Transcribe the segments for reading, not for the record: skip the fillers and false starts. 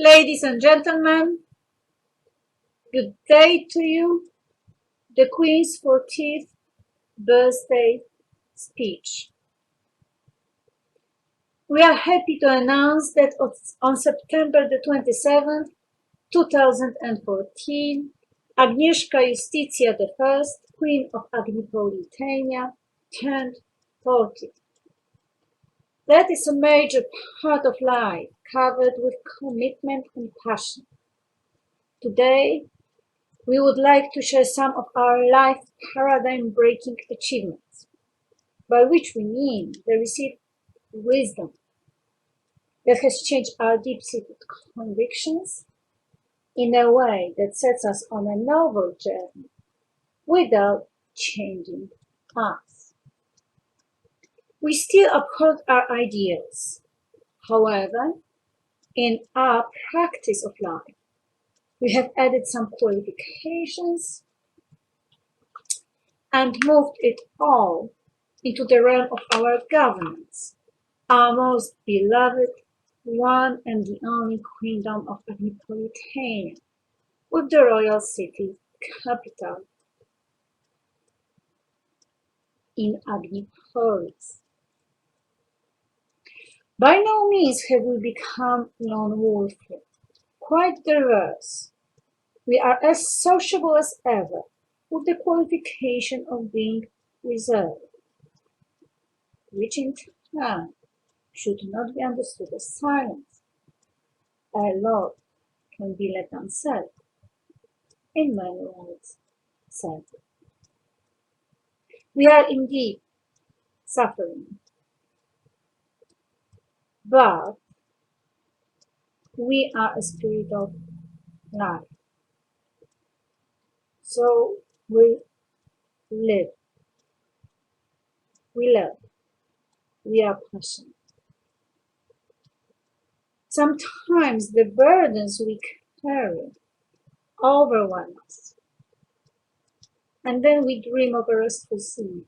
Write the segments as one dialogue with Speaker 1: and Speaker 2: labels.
Speaker 1: Ladies and gentlemen, good day to you. The Queen's 40th birthday speech. We are happy to announce that on September the 27th, 2014, Agnieszka Justitia I, Queen of Agnipolitania, turned 40. That is a major part of life, covered with commitment and passion. Today, we would like to share some of our life paradigm-breaking achievements, by which we mean the received wisdom that has changed our deep-seated convictions in a way that sets us on a novel journey without changing us. We still uphold our ideals. However, in our practice of life, we have added some qualifications and moved it all into the realm of our governance, our most beloved one and the only Queendom of Agnipolitania, with the royal city capital in Agnipolis. By no means have we become lone wolfly, quite diverse. We are as sociable as ever, with the qualification of being reserved, which in turn should not be understood as silence. A lot can be left unsaid, in many words said. We are indeed suffering, but we are a spirit of life. So we live, we love, we are passionate. Sometimes the burdens we carry overwhelm us, and then we dream of a restful sleep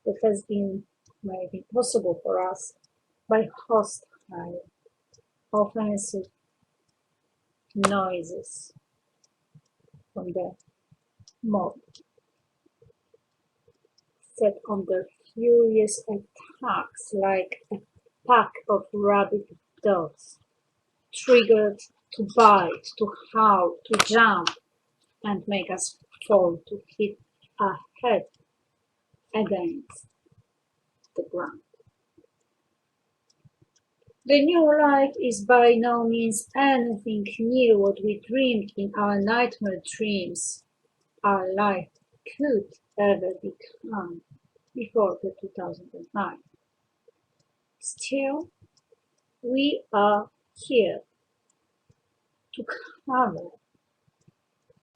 Speaker 1: that has been made possible for us by hostile, offensive noises from the mob, set on their furious attacks like a pack of rabid dogs, triggered to bite, to howl, to jump, and make us fall to hit our head against the ground. The new life is by no means anything near what we dreamed in our nightmare dreams our life could ever become before the 2009. Still, we are here to cover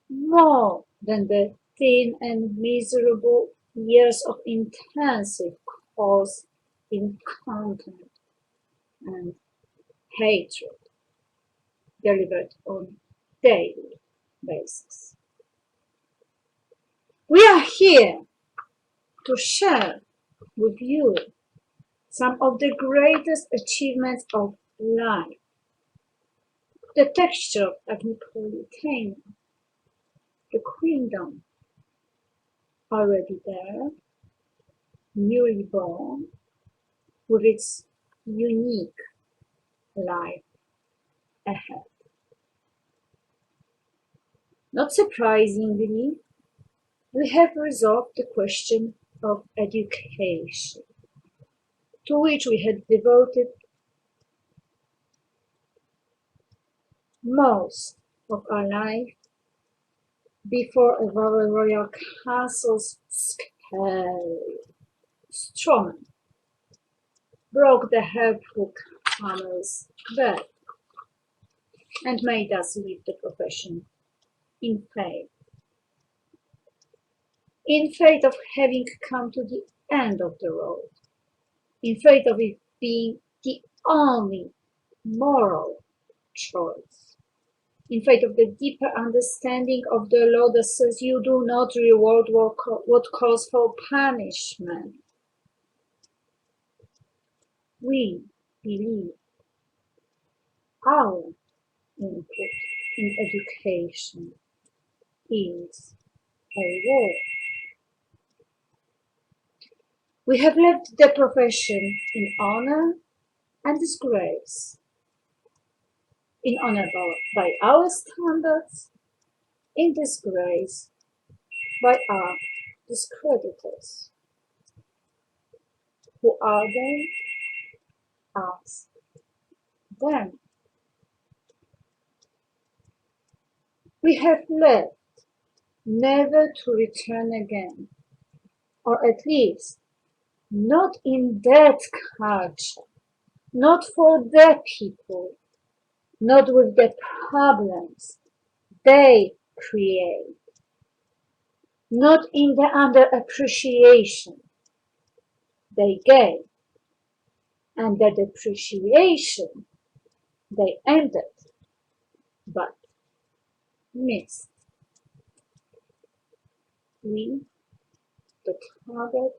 Speaker 1: more than the thin and miserable years of intensive course in content and hatred delivered on daily basis. We are here to share with you some of the greatest achievements of life. The texture of Agnipolitania, the queendom already there, newly born, with its unique life ahead. Not surprisingly, we have resolved the question of education, to which we had devoted most of our life before our royal castle's scary strawman broke the helpful camel's back and made us leave the profession in faith of having come to the end of the road, in faith of it being the only moral choice, in faith of the deeper understanding of the law that says you do not reward what calls for punishment. We believe our input in education is a war. We have left the profession in honor and disgrace, in honor by our standards, in disgrace by our discreditors. Who are they? Ask them. We have left never to return again, or at least not in that culture, not for the people, not with the problems they create, not in the underappreciation they gave, and the depreciation they ended, but missed. We, the target,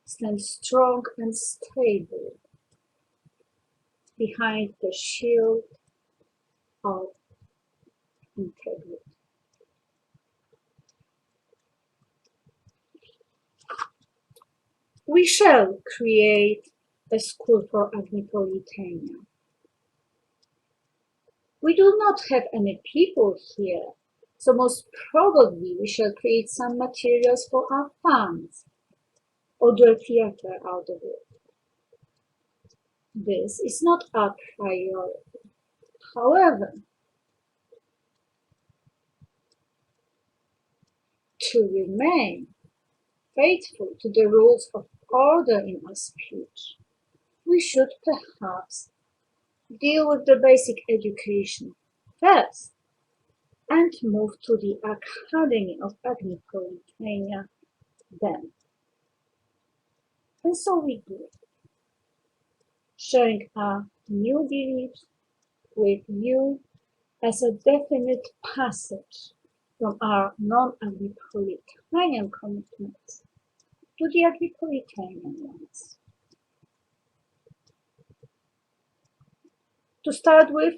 Speaker 1: stand strong and stable behind the shield of integrity. We shall create a school for Agnipolitania. We do not have any people here, so most probably we shall create some materials for our fans or do a theater out of it. This is not our priority. However, to remain faithful to the rules of order in our speech, we should perhaps deal with the basic education first and move to the Academy of Agnipolitania then. And so we do, sharing our new beliefs with you as a definite passage from our non-Agnipolitanian commitments to the Agnipolitanian ones. To start with,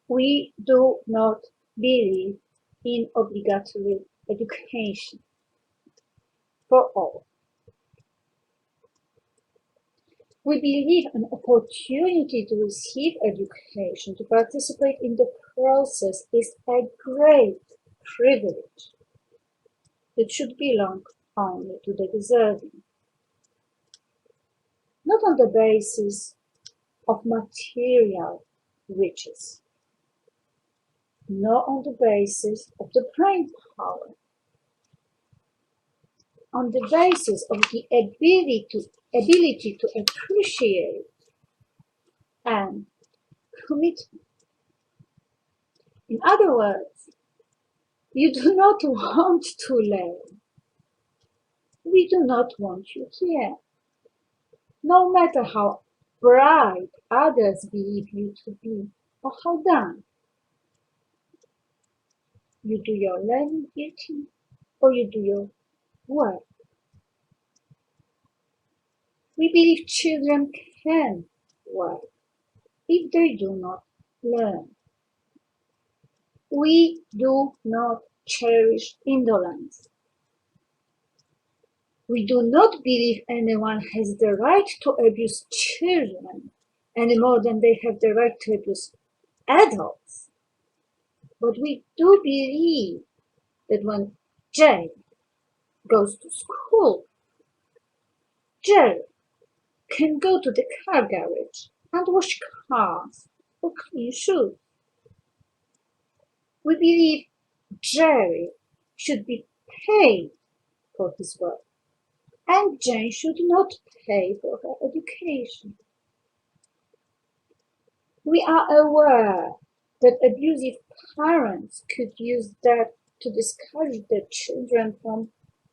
Speaker 1: we do not believe in obligatory education for all. We believe an opportunity to receive education, to participate in the process, is a great privilege. It should belong only to the deserving, not on the basis of material riches, nor on the basis of the brain power, on the basis of the ability to appreciate and commitment. In other words, you do not want to learn. We do not want you here. No matter how bright others believe you to be, or how dumb. You do your learning duty, or you do your work. We believe children can work if they do not learn. We do not cherish indolence. We do not believe anyone has the right to abuse children any more than they have the right to abuse adults. But we do believe that when Jane goes to school, Jerry can go to the car garage and wash cars or clean shoes. We believe Jerry should be paid for his work, and Jane should not pay for her education. We are aware that abusive parents could use that to discourage their children from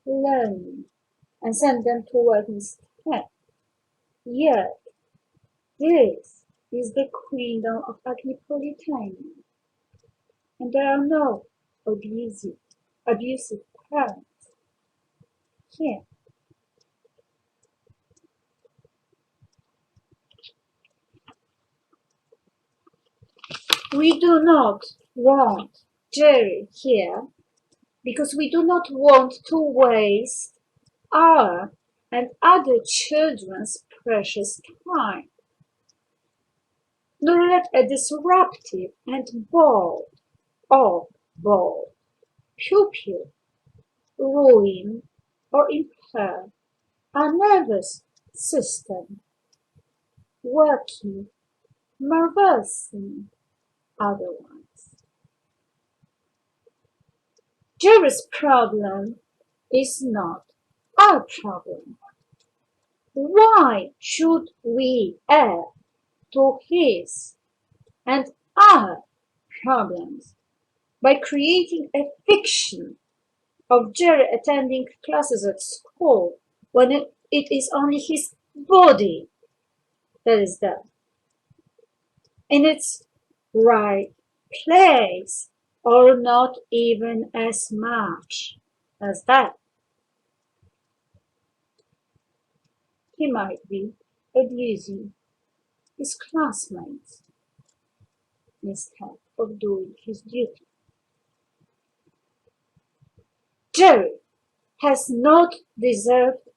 Speaker 1: learning and send them to work instead. Yet, this is the Queendom of Agnipolitania, and there are no abusive parents here. We do not want Jerry here because we do not want to waste our and other children's precious time, nor let a disruptive and bold pupil ruin or impair our nervous system working marvelously otherwise. Jerry's problem is not our problem. Why should we add to his and our problems by creating a fiction of Jerry attending classes at school when it is only his body that is there in its right place, or not even as much as that? He might be abusing his classmates instead of doing his duty. Jerry has not deserved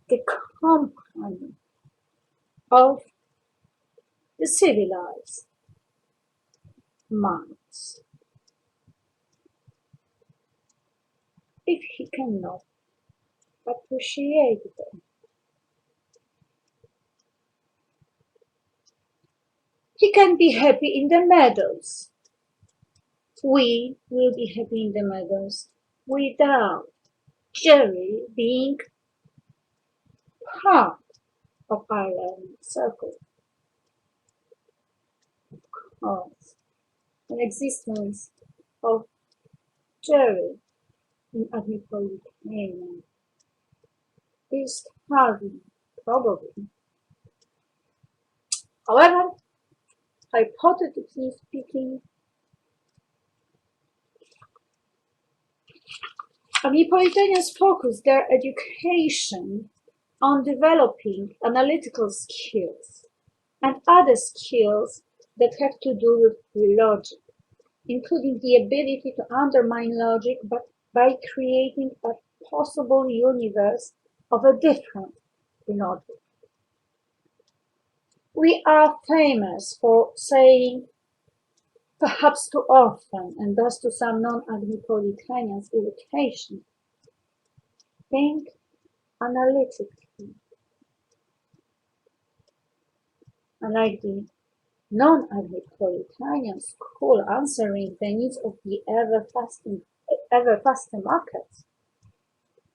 Speaker 1: the company of the civilized minds if he cannot appreciate them. He can be happy in the meadows. We will be happy in the meadows without Jerry being part of our learning circle. Of course, the existence of Jerry in Agripolitania is hardly probable. However, hypothetically speaking, Agripolitanians focus their education on developing analytical skills and other skills that have to do with logic, including the ability to undermine logic but by creating a possible universe of a different logic. We are famous for saying, perhaps too often, and thus to some non-Agripolitanians' irritation, think analytically, unlike the non-Agripolitanian school answering the needs of the ever-faster markets.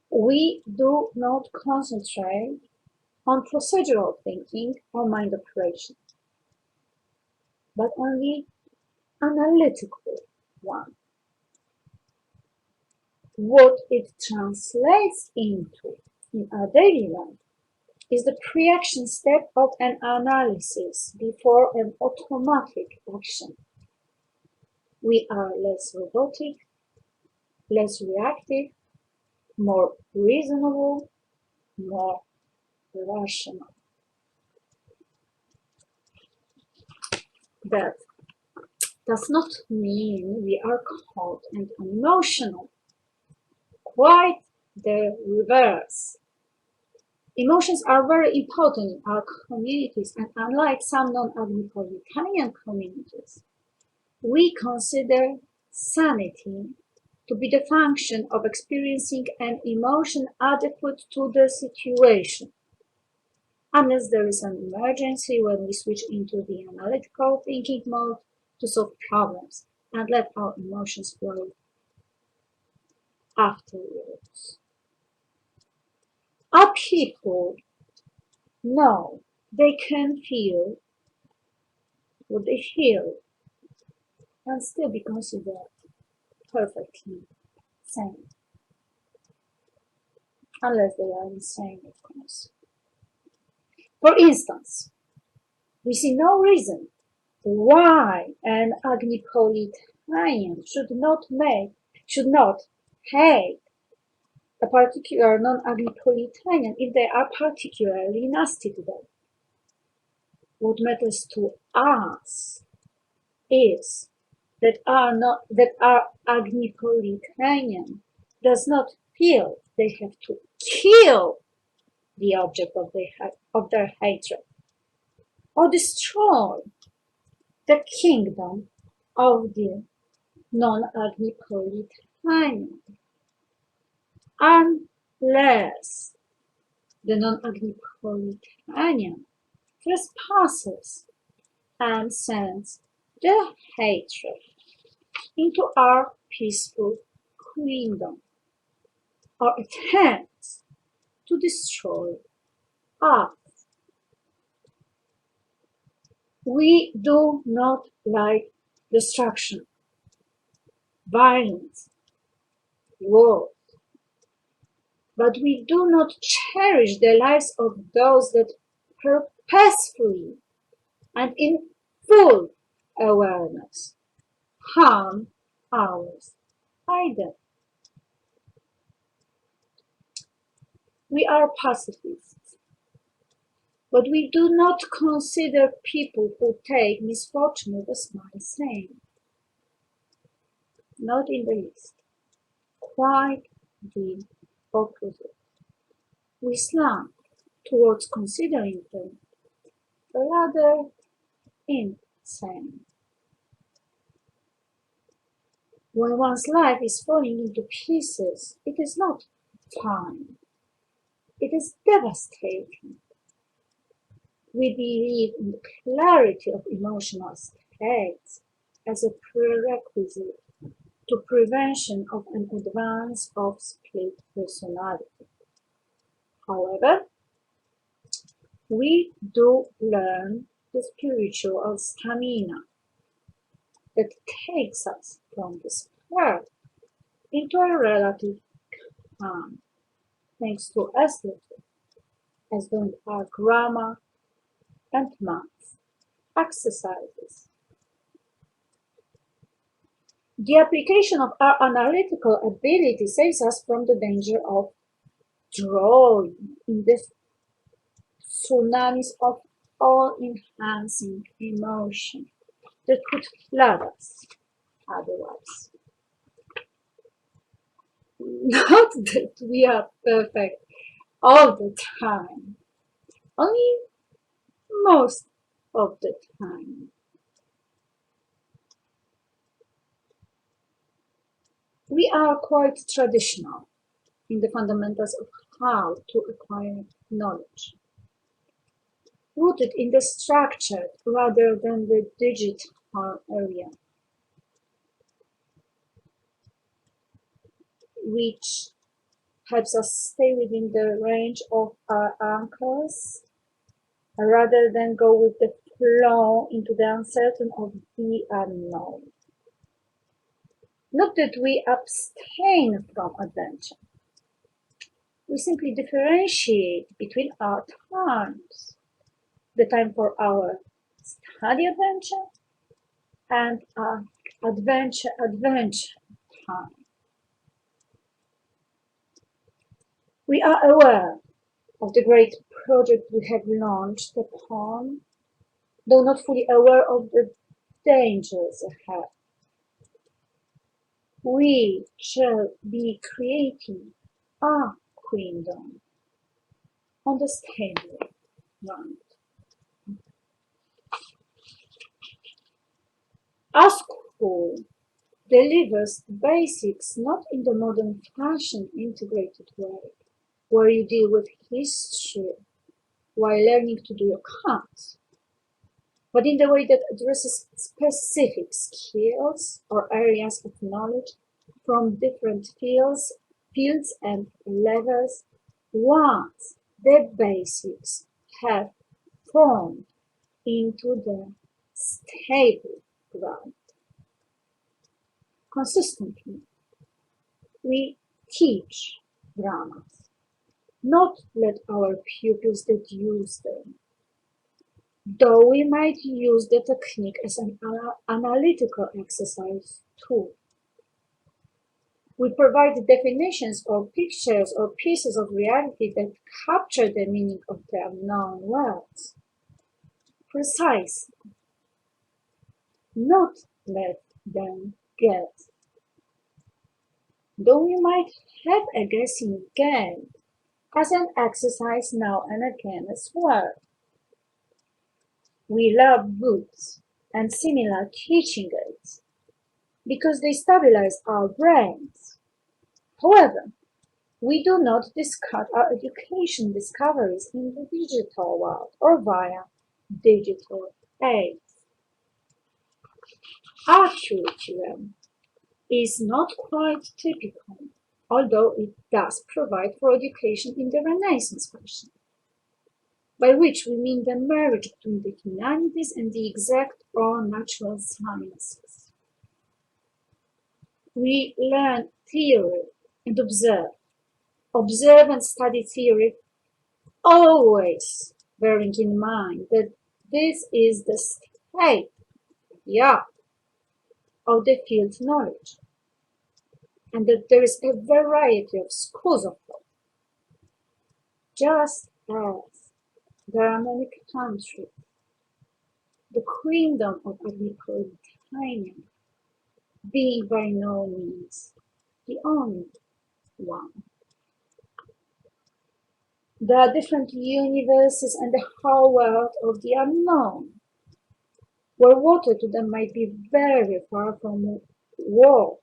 Speaker 1: We do not concentrate on procedural thinking or mind operation, but on the analytical one. What it translates into in our daily life is the pre-action step of an analysis before an automatic action. We are less robotic, less reactive, more reasonable, more rational. That does not mean we are cold and unemotional. Quite the reverse. Emotions are very important in our communities, and unlike some non-Agripolitanian communities, we consider sanity to be the function of experiencing an emotion adequate to the situation. Unless there is an emergency, when we switch into the analytical thinking mode to solve problems and let our emotions flow afterwards. Our people know they can feel what they feel and still be considered perfectly sane. Unless they are insane, of course. For instance, we see no reason why an Agripolitanian should not hate a particular non-Agripolitanian if they are particularly nasty to them. What matters to us is that are Agnipolitanian does not feel they have to kill the object of their hatred or destroy the kingdom of the non-Agnipolitanian unless the non-Agnipolitanian trespasses and sends their hatred into our peaceful queendom or attempts to destroy us. We do not like destruction, violence, war, but we do not cherish the lives of those that purposefully and in full awareness harm ours either. We are pacifists, but we do not consider people who take misfortune with a smile sane. Not in the least. Quite the opposite. We slant towards considering them rather insane. When one's life is falling into pieces, it is not fine. It is devastating. We believe in the clarity of emotional states as a prerequisite to prevention of an advance of split personality. However, we do learn the spiritual stamina that takes us from despair into a relative calm, thanks to aesthetic, as doing our grammar and math exercises. The application of our analytical ability saves us from the danger of drawing in the tsunamis of all-enhancing emotion that could flood us otherwise. Not that we are perfect all the time, only most of the time. We are quite traditional in the fundamentals of how to acquire knowledge, rooted in the structured rather than the digital area, which helps us stay within the range of our anchors rather than go with the flow into the uncertain of the unknown. Not that we abstain from adventure. We simply differentiate between our times, the time for our study adventure and our adventure time. We are aware of the great project we have launched upon, though not fully aware of the dangers ahead. We shall be creating our queendom on the stable ground. Our school delivers basics not in the modern fashion integrated way, where you deal with history while learning to do your cards, but in the way that addresses specific skills or areas of knowledge from different fields and levels once the basics have formed into the stable ground. Consistently, we teach dramas, not let our pupils deduce them, though we might use the technique as an analytical exercise too. We provide definitions or pictures or pieces of reality that capture the meaning of the unknown words. Precisely. Not let than get. Though we might have a guessing game as an exercise now and again as well. We love books and similar teaching aids because they stabilize our brains. However, we do not discard our education discoveries in the digital world or via digital aids. Our curriculum is not quite typical, although it does provide for education in the Renaissance fashion, by which we mean the marriage between the humanities and the exact or natural sciences. We learn theory and observe and study theory, always bearing in mind that this is the state, yeah, of the field knowledge, and that there is a variety of schools of thought, just as there are many countries. The Queendom of Honestia being by no means the only one. There are different universes and the whole world of the unknown, where water to them might be very far from what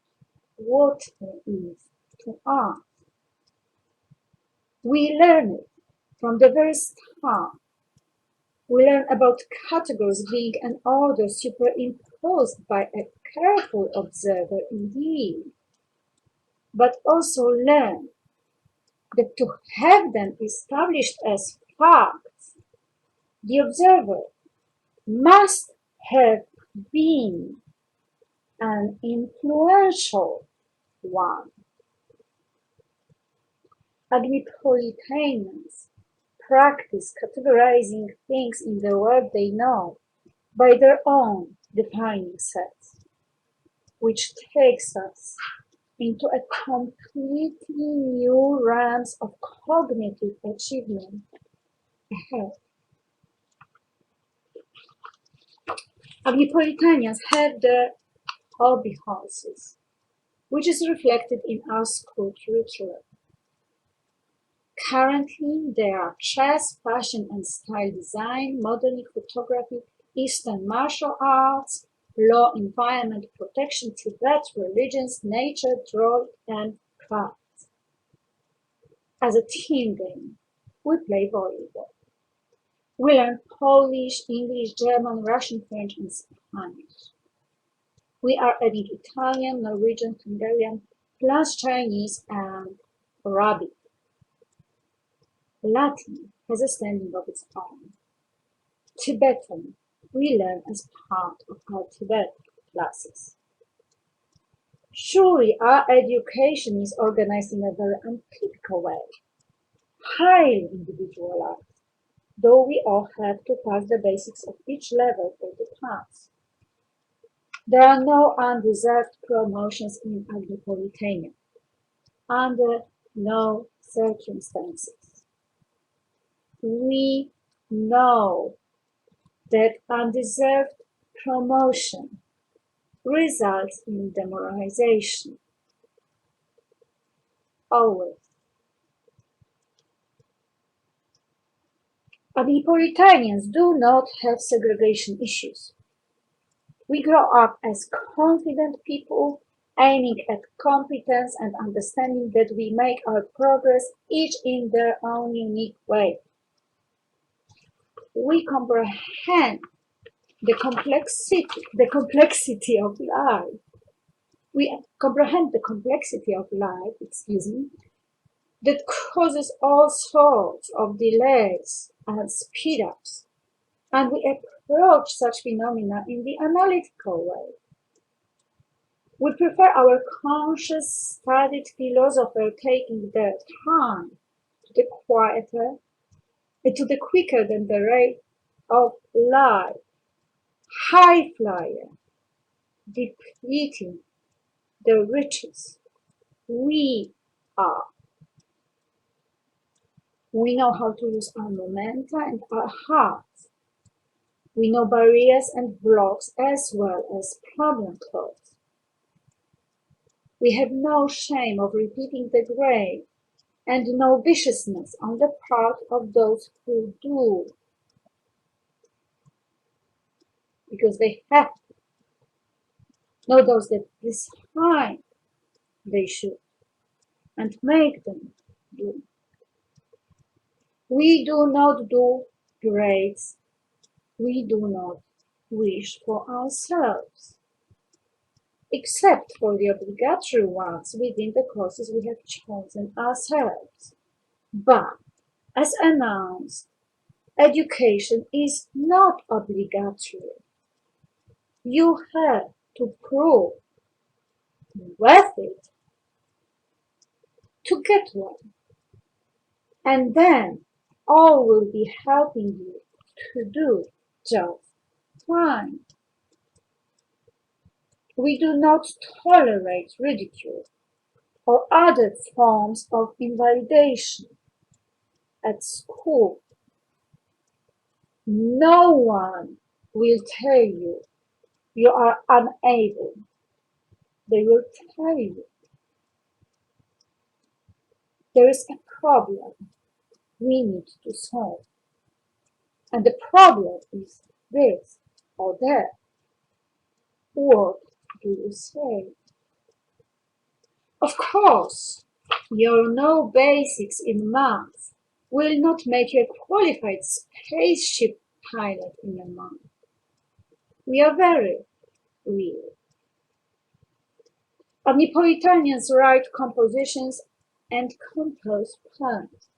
Speaker 1: water is to us. We learn it from the very start. We learn about categories being an order superimposed by a careful observer indeed, but also learn that to have them established as facts, the observer must have been an influential one. Agnipolitanians practice categorizing things in the world they know by their own defining sets, which takes us into a completely new realms of cognitive achievement ahead. Agnipolitanians have their hobby horses, which is reflected in our school curriculum. Currently, there are chess, fashion and style design, modeling, photography, Eastern martial arts, law, environment protection, Tibet, religions, nature, drawing, and crafts. As a team game, we play volleyball. We learn Polish, English, German, Russian, French, and Spanish. We are adding Italian, Norwegian, Hungarian, plus Chinese and Arabic. Latin has a standing of its own. Tibetan we learn as part of our Tibet classes. Surely our education is organized in a very untypical way, highly individualized, though we all have to pass the basics of each level for the class. There are no undeserved promotions in Agnipolitania, under no circumstances. We know that undeserved promotion results in demoralization. Always. Agnipolitanians do not have segregation issues. We grow up as confident people, aiming at competence and understanding that we make our progress each in their own unique way. We comprehend the complexity of life. We comprehend the complexity of life, that causes all sorts of delays and speed-ups, and we approach such phenomena in the analytical way. We prefer our conscious, studied philosopher taking their time to the quieter, to the quicker than the rate of light, high flyer, depleting the riches we are. We know how to use our momentum and our hearts. We know barriers and blocks as well as problem codes. We have no shame of repeating the grave, and no viciousness on the part of those who do, because they have to, not those that decide they should, and make them do. We do not do grades, we do not wish for ourselves, except for the obligatory ones within the courses we have chosen ourselves. But, as announced, education is not obligatory. You have to prove worth it to get one, and then all will be helping you to do just fine. We do not tolerate ridicule or other forms of invalidation at school. No one will tell you you are unable. They will tell you there is a problem we need to solve. And the problem is this or that. What do you say? Of course, your no basics in math will not make you a qualified spaceship pilot in a month. We are very real. Omnipolitanians write compositions and compose poems.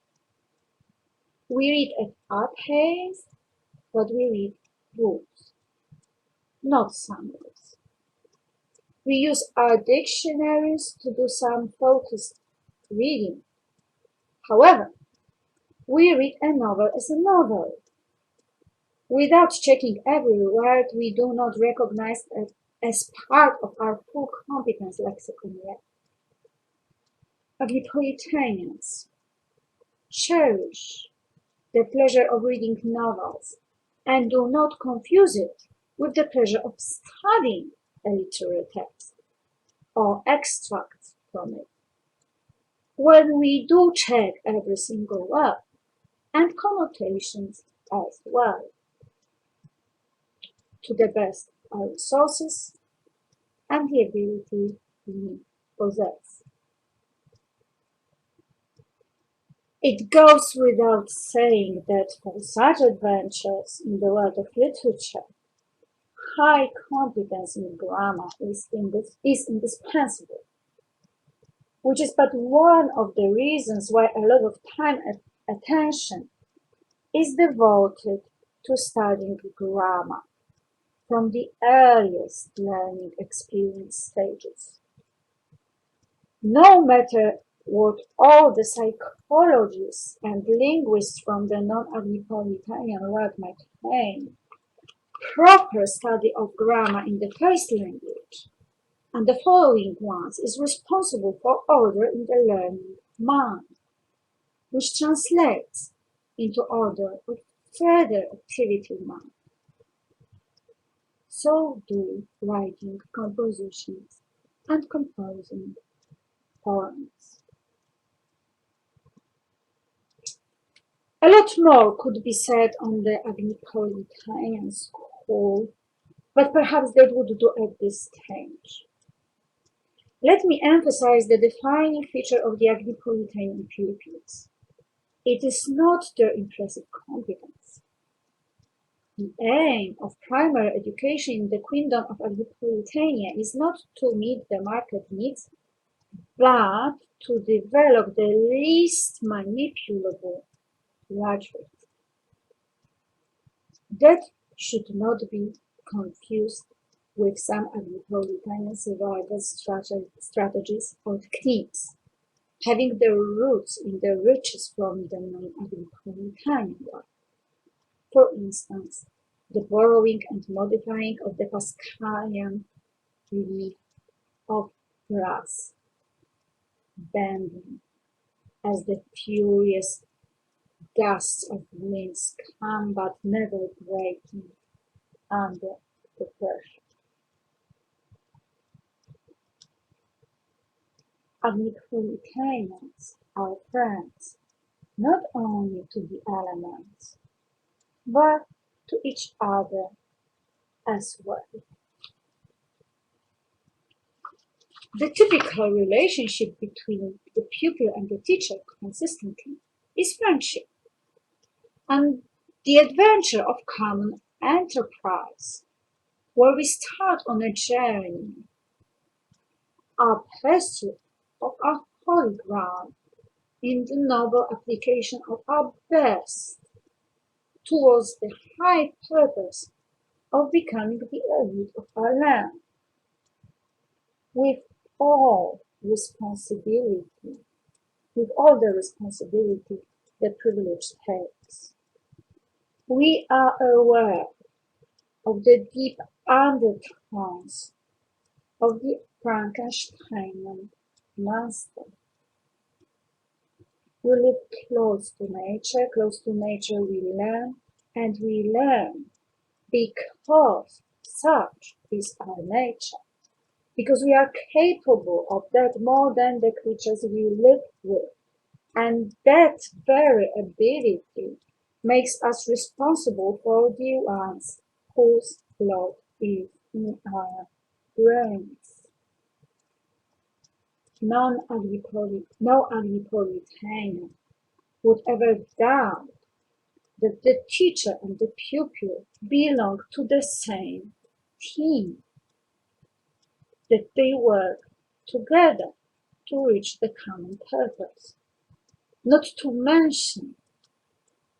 Speaker 1: We read at our pace, but we read books, not summaries. We use our dictionaries to do some focused reading. However, we read a novel as a novel. Without checking every word we do not recognize it as part of our full competence lexicon yet. Omnipolitanians cherish the pleasure of reading novels and do not confuse it with the pleasure of studying a literary text or extracts from it. When we do check every single word and connotations as well, to the best of our resources and the ability we possess. It goes without saying that for such adventures in the world of literature, high competence in grammar is indispensable, which is but one of the reasons why a lot of time and attention is devoted to studying grammar from the earliest learning experience stages. No matter what all the psychologists and linguists from the non-Agnipolitanian world might claim, proper study of grammar in the first language and the following ones is responsible for order in the learning mind, which translates into order of further activity mind. So do writing compositions and composing poems. A lot more could be said on the Agnipolitanian school, but perhaps that would do at this stage. Let me emphasize the defining feature of the Agnipolitanian pupils. It is not their impressive competence. The aim of primary education in the Queendom of Agnipolitania is not to meet the market needs, but to develop the least manipulable graduate. That should not be confused with some Agnipolitanian survival strategies or techniques, having their roots in the riches from the non-Agnipolitanian world. For instance, the borrowing and modifying of the Pascalian relief of brass, bending as the furious gusts of winds come but never breaking under the pressure. Agnicolitaneans are friends, not only to the elements, but to each other as well. The typical relationship between the pupil and the teacher consistently is friendship and the adventure of common enterprise, where we start on a journey, our pursuit of our holy ground in the noble application of our best towards the high purpose of becoming the elite of our land, with all responsibility, with all the responsibility that privilege takes. We are aware of the deep undertones of the Frankensteinian monster. We live close to nature we learn, and we learn because such is our nature, because we are capable of that more than the creatures we live with, and that very ability makes us responsible for the ones whose blood is in our brains. No Agripolitanian would ever doubt that the teacher and the pupil belong to the same team, that they work together to reach the common purpose. Not to mention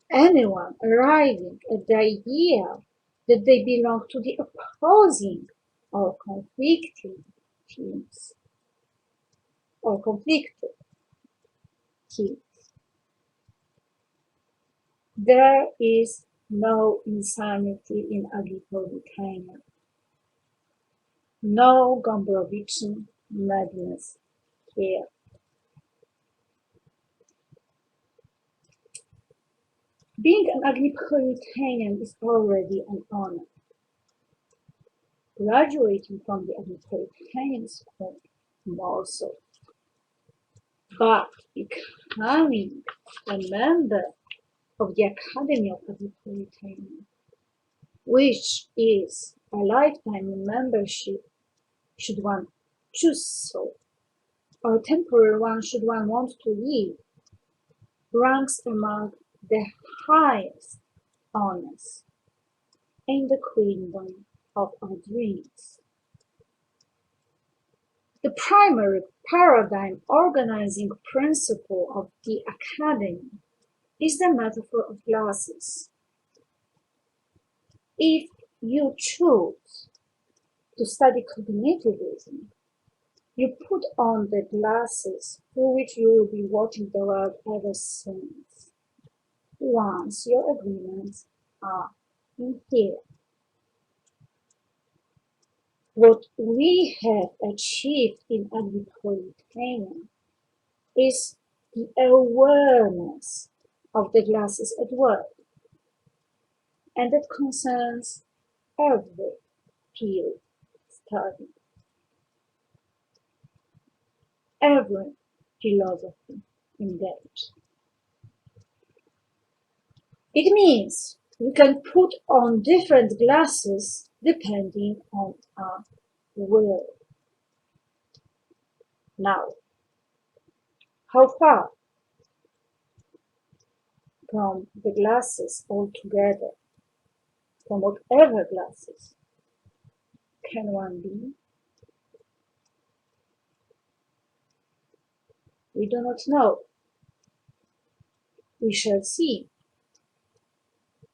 Speaker 1: anyone arriving at the idea that they belong to the opposing or conflicting teams or conflicted teams. There is no insanity in Agripolitania, no Gombrowiczian madness here. Being an Agripolitanian is already an honor. Graduating from the Agripolitanian school, more so. But becoming a member of the Academy of Agripolitania, which is a lifetime membership, should one choose so, or a temporary one should one want to leave, ranks among the highest honors in the queendom of our dreams. The primary paradigm organizing principle of the Academy is the metaphor of glasses. If you choose to study cognitivism, you put on the glasses through which you will be watching the world ever since, once your agreements are in here. What we have achieved in Agripolitania is the awareness of the glasses at work, and that concerns every field study, every philosophy engaged. It means we can put on different glasses depending on our will. Now, how far from the glasses altogether, from whatever glasses, can one be? We do not know. We shall see,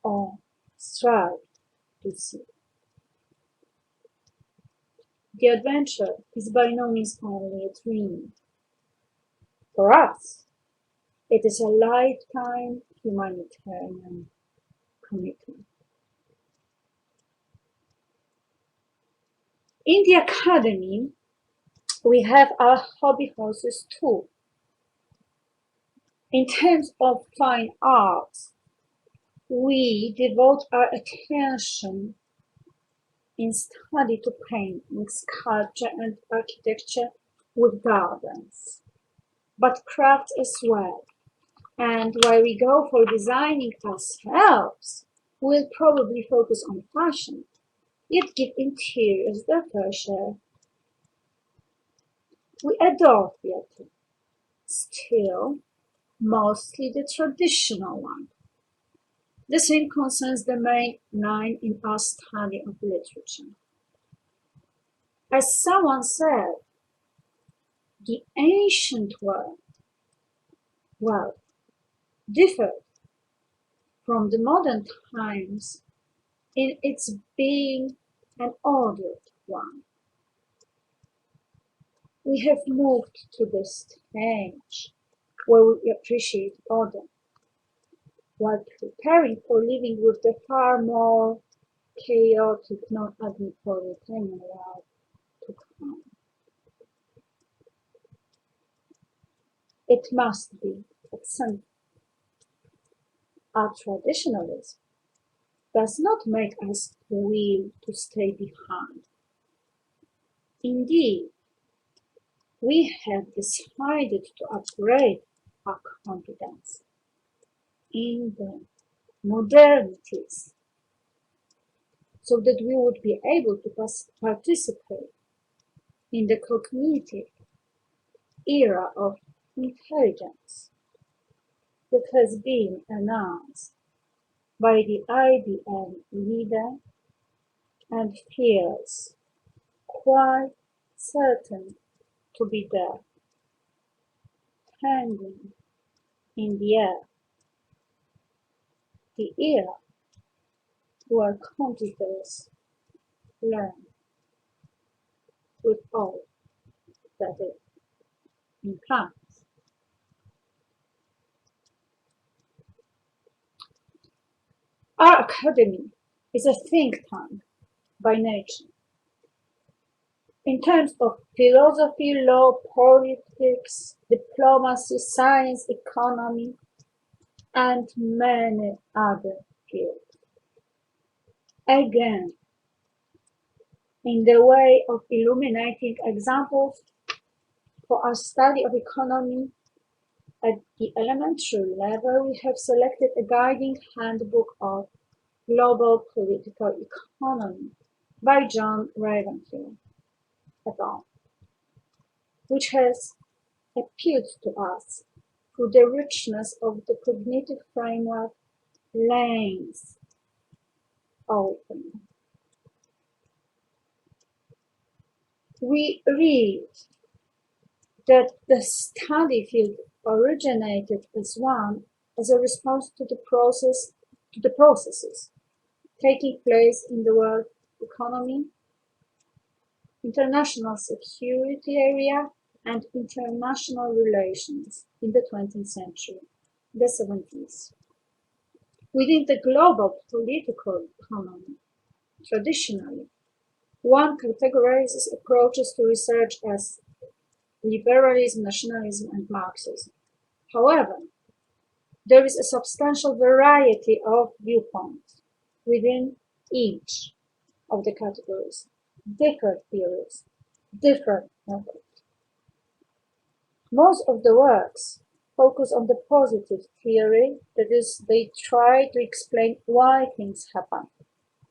Speaker 1: or strive to see. The adventure is by no means only a dream. For us, it is a lifetime humanitarian commitment. In the Academy, we have our hobby horses too. In terms of fine arts, we devote our attention in study to painting, sculpture, and architecture with gardens, but crafts as well. And while we go for designing ourselves, we'll probably focus on fashion, yet give interiors their fair share. We adore theatre, still mostly the traditional one. The same concerns the main line in our study of literature. As someone said, the ancient world, well, differed from the modern times in its being an ordered one. We have moved to the stage where we appreciate order, while preparing for living with the far more chaotic non-agniporitan world to come. It must be accented. Our traditionalism does not make us will to stay behind. Indeed, we have decided to upgrade our confidence in the modernities so that we would be able to participate in the cognitive era of intelligence that has been announced by the IBM leader and feels quite certain to be there, hanging in the air, the era where computers learn with all that it implies. Our academy is a think tank by nature. In terms of philosophy, law, politics, diplomacy, science, economy, and many other fields. Again, in the way of illuminating examples for our study of economy at the elementary level, we have selected a guiding handbook of global political economy by John Ravenhill et al., which has appealed to us through the richness of the cognitive framework lanes open. We read that the study field originated as a response to the processes taking place in the world economy, international security area, and international relations in the 20th century, the 70s. Within the global political economy, traditionally, one categorizes approaches to research as liberalism, nationalism, and Marxism. However, there is a substantial variety of viewpoints within each of the categories, different theories, different methods. Most of the works focus on the positive theory, that is, they try to explain why things happen,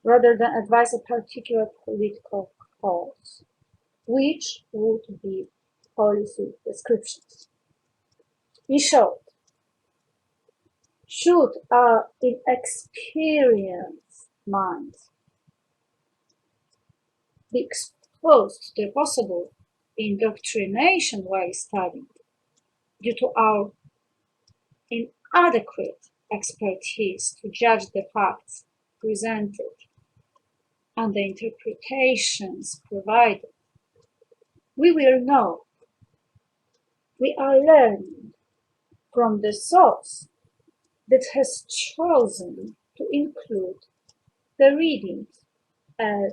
Speaker 1: rather than advise a particular political cause, which would be policy descriptions. In short, should our inexperienced minds be exposed to the possible indoctrination while studying due to our inadequate expertise to judge the facts presented and the interpretations provided, we will know we are learning from the source that has chosen to include the readings as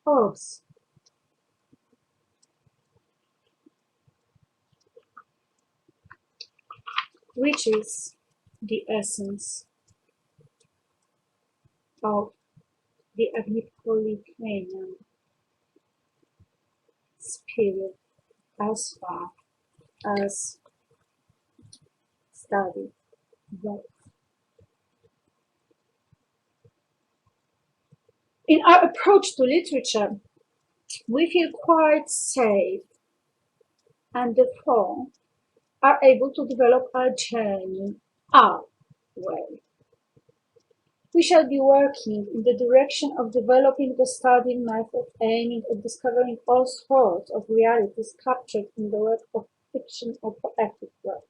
Speaker 1: Hobbes, which is the essence of the Agnipolitanian spirit as far as study goes. In our approach to literature, we feel quite safe and therefore are able to develop our journey our way. We shall be working in the direction of developing the study method aiming at discovering all sorts of realities captured in the work of fiction or poetic work.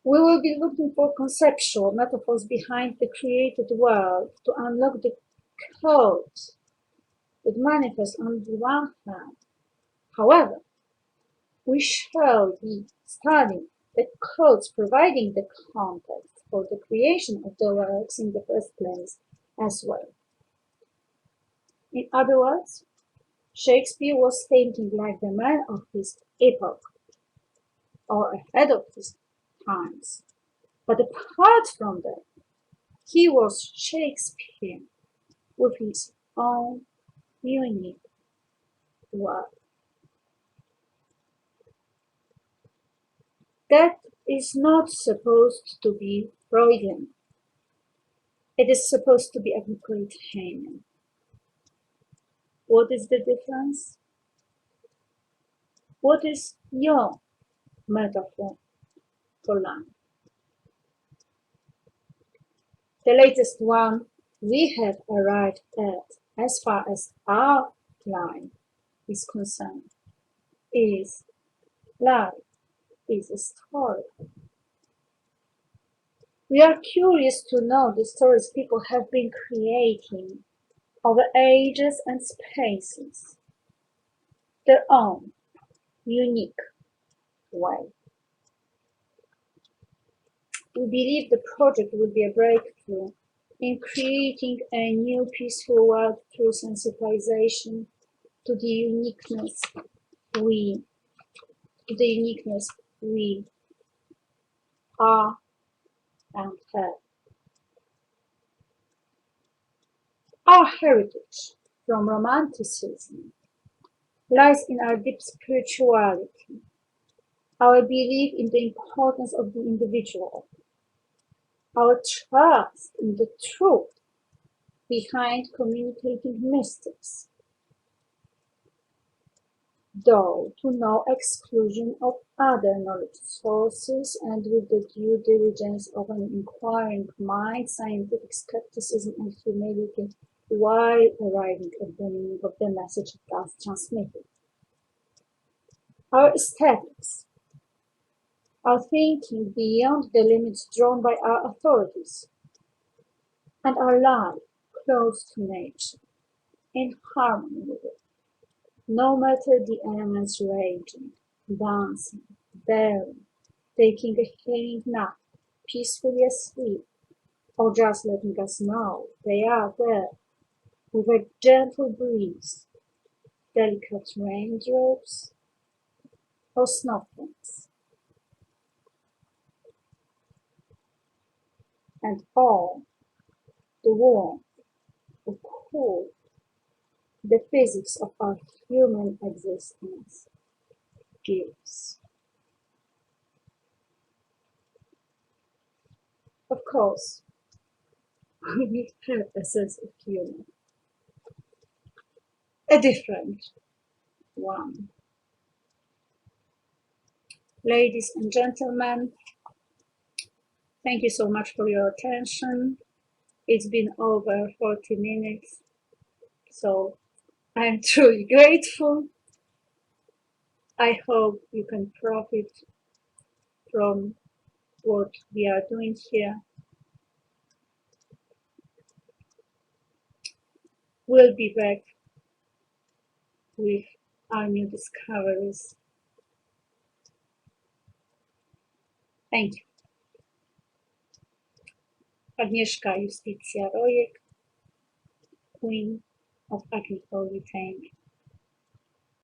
Speaker 1: We will be looking for conceptual metaphors behind the created world to unlock the codes that manifest on the one hand. However, we shall be studying the codes providing the context for the creation of the works in the first place as well. In other words, Shakespeare was thinking like the man of his epoch, or ahead of his times. But apart from that, he was Shakespeare with his own unique work. That is not supposed to be Freudian. It is supposed to be Agnicola. What is the difference? What is your metaphor for life? The latest one we have arrived at, as far as our life is concerned, is life is a story. We are curious to know the stories people have been creating over ages and spaces, their own unique way. We believe the project will be a breakthrough in creating a new peaceful world through sensitization to the uniqueness we are and have. Our heritage from Romanticism lies in our deep spirituality, our belief in the importance of the individual, our trust in the truth behind communicating mystics, though to no exclusion of other knowledge sources and with the due diligence of an inquiring mind, scientific skepticism and humility while arriving at the meaning of the message thus transmitted. Our aesthetics, our thinking beyond the limits drawn by our authorities, and our life close to nature, in harmony with it, no matter the elements raging, dancing, daring, taking a healing nap, peacefully asleep, or just letting us know they are there, with a gentle breeze, delicate raindrops, or snowflakes, and all the warmth, the cool, the physics of our human existence gives. Of course, we have a sense of humor, a different one. Ladies and gentlemen, thank you so much for your attention. It's been over 40 minutes, so I'm truly grateful. I hope you can profit from what we are doing here. We'll be back with our new discoveries. Thank you. Agnieszka Justycja Rojek, Queen of Agnicola.